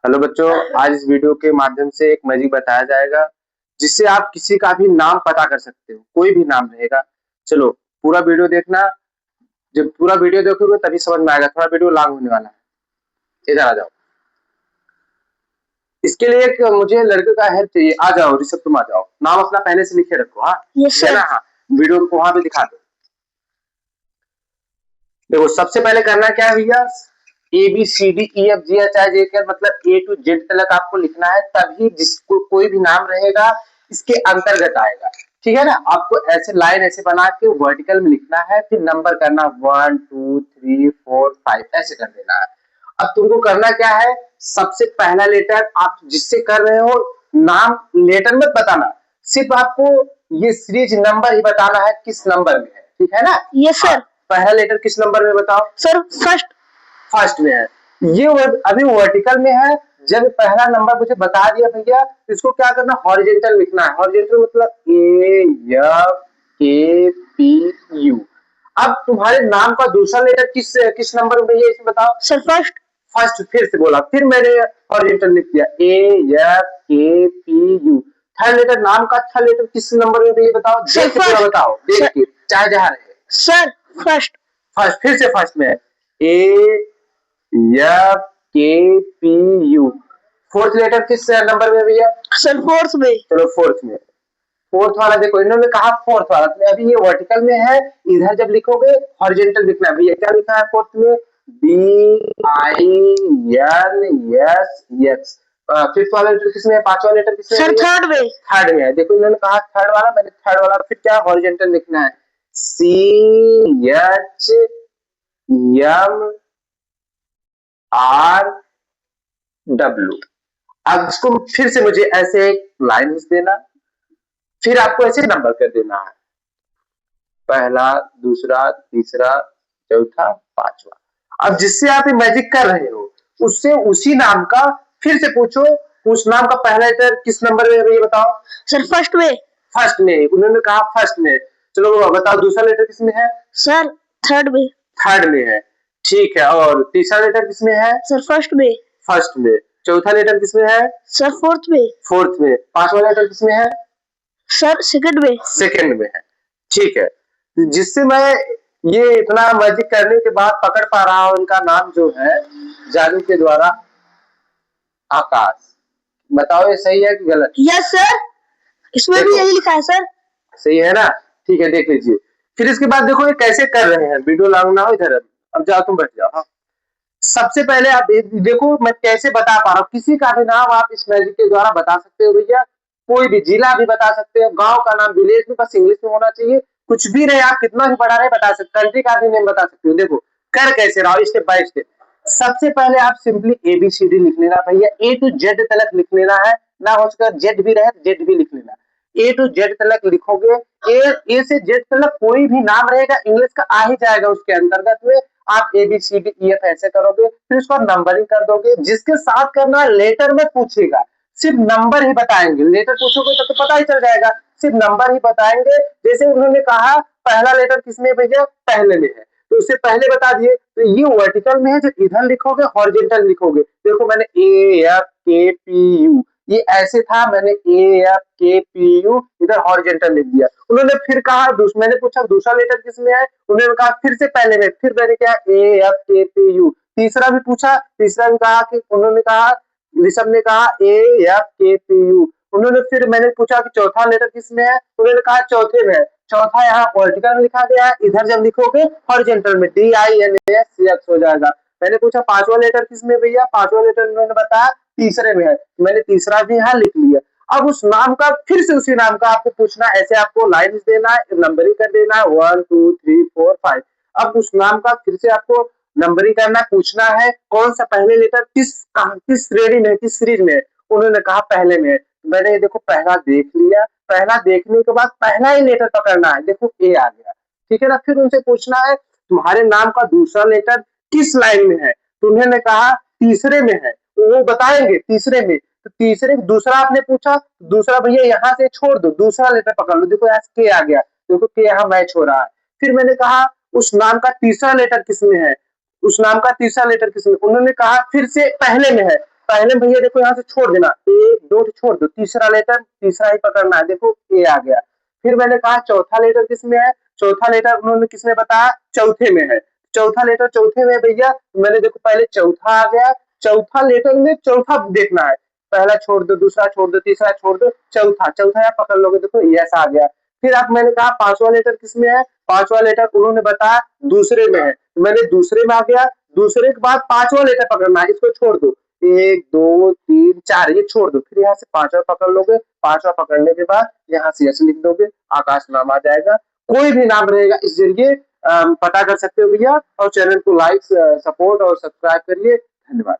Hello बच्चों, आज इस वीडियो के माध्यम से एक मैजिक बताया जाएगा जिससे आप किसी का भी नाम पता कर सकते हो। कोई भी नाम रहेगा। चलो पूरा वीडियो देखना। जब पूरा वीडियो देखोगे तभी समझ में आएगा। थोड़ा वीडियो लॉन्ग होने वाला है। इधर आ जाओ। इसके लिए एक मुझे लड़के का हेल्प चाहिए। आ जाओ ऋषभ, तुम आ जाओ। नाम अपना पहले से लिखे रखो। हाँ यस सर। ना? हाँ, वीडियो को वहां पे दिखा दो। देखो सबसे पहले करना क्या है भैया, A B C D E F G H I J K मतलब ए टू जेड तक आपको लिखना है, तभी जिसको कोई भी नाम रहेगा इसके अंतर्गत आएगा। ठीक है ना? आपको ऐसे लाइन ऐसे बना के वर्टिकल में लिखना है, फिर नंबर करना 1 2 3 4 5 ऐसे कर देना है। अब तुमको करना क्या है, सबसे पहला लेटर आप जिससे कर रहे हो नाम लेटर मत बताना, सिर्फ आपको ये सीरीज नंबर ही बताना है किस नंबर में है। ठीक है ना? Yes sir. पहला लेटर किस नंबर में बताओ? Sir first. फर्स्ट में है। ये अभी वर्टिकल में है। जब पहला नंबर मुझे बता दिया भैया, इसको क्या करना, हॉरिजॉन्टल लिखना है। हॉरिजॉन्टल मतलब ए एफ के पी यू। अब तुम्हारे नाम का दूसरा लेटर किस नंबर में भैया, इसे बताओ। Sir first. फर्स्ट फिर से बोला, फिर मैंने हॉरिजॉन्टल लिख दिया ए एफ के पी यू। थर्ड लेटर, नाम का थर्ड लेटर किस नंबर में भैया बताओ। देख के पूरा बताओ, देख के, चाहे जहां रहे। Sir first. फर्स्ट फिर से फर्स्ट में ए एफ के पी यू। फोर्थ लेटर किस नंबर में भैया? सर फोर्थ में। चलो फोर्थ में। फोर्थ वाला देखो, इन्होंने कहा फोर्थ वाला, तो अभी ये वर्टिकल में है। इधर जब लिखोगे हॉरिजॉन्टल लिखना है। भैया क्या लिखा है फोर्थ में? D I N S X. Fifth वाला लेटर किसमें है? पांचवा लेटर किसमें है? सर थर्ड में। थर्ड में है। देखो इन्होंने कहा थर्ड वाला, मैंने थर्ड वाला, फिर क्या हॉरिजॉन्टल लिखना है, C H M R W. अब इसको फिर से मुझे ऐसे एक लाइन लिख देना, फिर आपको ऐसे नंबर कर देना है, पहला दूसरा तीसरा चौथा पांचवा। अब जिससे आप ये मैजिक कर रहे हो उससे उसी नाम का फिर से पूछो, उस नाम का पहला लेटर किस नंबर में है ये बताओ। सर फर्स्ट में। फर्स्ट में, उन्होंने कहा फर्स्ट में। चलो बताओ दूसरा लेटर किसमें है? सर थर्ड में। थर्ड में है। ठीक है, और तीसरा लेटर किसमें है? सर फर्स्ट में। फर्स्ट में। चौथा लेटर किसमें है? सर फोर्थ में। फोर्थ में। पांचवा लेटर किसमें है? सर सेकंड में। सेकंड में है। ठीक है, जिससे मैं ये इतना मैजिक करने के बाद पकड़ पा रहा हूं, इनका नाम जो है जादू के द्वारा आकाश। बताओ ये सही है कि गलत? यस सर, इसमें भी यही लिखा है सर। सही है ना? ठीक है, देख लीजिए। फिर इसके बाद देखो ये कैसे कर रहे हैं, वीडियो लॉन्ग ना हो इधर। अब जाओ तुम बैठ जाओ। हाँ। सबसे पहले आप देखो मैं कैसे बता पा रहा हूँ। किसी का भी नाम आप इस मैजिक के द्वारा बता सकते हो भैया। कोई भी जिला भी बता सकते हो, गांव का नाम, विलेज में, बस इंग्लिश में होना चाहिए। कुछ भी रहे, आप कितना भी बड़ा रहे बता सकते, कंट्री का भी नेम बता सकते हो। देखो कर कैसे रहा हूं, स्टेप बाय स्टेप। सबसे पहले आप सिंपली एबीसीडी लिख लेना भैया, ए टू जेड तक लिख लेना है। ना हो सका जेड भी रहे तो जेड भी लिख लेना। ए टू जेड तक लिखोगे, ए से जेड तक कोई भी नाम रहेगा इंग्लिश का आ ही जाएगा उसके अंतर्गत में। आप A B C D E F ऐसे करोगे, फिर उसको नंबरिंग कर दोगे। जिसके साथ करना लेटर में पूछेगा, सिर्फ नंबर ही बताएंगे। लेटर पूछोगे तो पता ही चल जाएगा, सिर्फ नंबर ही बताएंगे। जैसे उन्होंने कहा पहला लेटर किसमें भैया? पहले में है, तो उससे पहले बता दिए। तो ये वर्टिकल में है, जो इधर लिखोगे हॉरिजॉन्टल लिखोगे। देखो मैंने ए एफ के पी यू, ये ऐसे था, मैंने ए एफ के पी यू इधर हॉरिजॉन्टल लिख दिया। उन्होंने फिर कहा मैंने पूछा दूसरा लेटर किसमें है? उन्होंने कहा फिर से पहले में, फिर मैंने क्या ए एफ के पी यू। तीसरा भी पूछा, तीसरा भी कहा कि उन्होंने कहा, ऋषभ ने कहा ए एफ के पी यू। उन्होंने फिर मैंने पूछा कि चौथा लेटर किसमें है? उन्होंने कहा चौथे में। चौथा यहाँ वर्टिकल में लिखा गया है, इधर जब लिखोगे हॉरिजॉन्टल में D I N S C X हो जाएगा। मैंने पूछा पांचवा लेटर किसमें भैया? पांचवा लेटर उन्होंने बताया तीसरे में है, मैंने तीसरा भी यहाँ लिख लिया। अब उस नाम का फिर से उसी नाम का आपको पूछना, ऐसे आपको लाइन देना है, नंबरिंग कर देना है 1 2 3 4 5। अब उस नाम का फिर से आपको नंबरिंग करना, पूछना है कौन सा पहले लेटर किस श्रेणी में, किस सीरीज में। उन्होंने कहा पहले में। मैंने देखो पहला देख लिया, पहला देखने के बाद पहला ही लेटर पकड़ना है। देखो ए आ गया, ठीक है ना? फिर उनसे पूछना है तुम्हारे नाम का दूसरा लेटर किस लाइन में है? तो उन्होंने कहा तीसरे में है, तो वो बताएंगे तीसरे में। तो तीसरे दूसरा आपने पूछा, दूसरा भैया यहाँ से छोड़ दो, दूसरा लेटर पकड़ लो। देखो यहाँ के आ गया, देखो के यहाँ मैच हो रहा है। फिर मैंने कहा उस नाम का तीसरा लेटर किसमें है? उस नाम का तीसरा लेटर किसमें? उन्होंने कहा फिर से पहले में है। पहले भैया देखो यहाँ से छोड़ देना, ए दो छोड़ दो, तीसरा लेटर तीसरा ही पकड़ना है, देखो ए आ गया। फिर मैंने कहा चौथा लेटर किसमें है, चौथा लेटर उन्होंने किसमें बताया, चौथे में है। चौथा लेटर चौथे में भैया, मैंने देखो पहले चौथा आ गया, चौथा लेटर में चौथा देखना है, पहला छोड़ दो, दूसरा छोड़ दो, तीसरा छोड़ दो, चौथा चौथा यहाँ पकड़ लोगे, देखो यस आ गया। फिर आप मैंने कहा पांचवा लेटर किसमें है, पांचवा लेटर उन्होंने बताया दूसरे में है, मैंने दूसरे में आ गया, दूसरे के बाद पांचवा लेटर पकड़ना है, इसको छोड़ दो, एक दो तीन चार ये छोड़ दो, फिर यहाँ से पांचवा पकड़ लोगे, पांचवा पकड़ने के बाद यहाँ से यस लिख दोगे, आकाश नाम आ जाएगा। कोई भी नाम रहेगा इस जरिए पता कर सकते हो भैया, और चैनल को लाइक सपोर्ट और सब्सक्राइब करिए। धन्यवाद।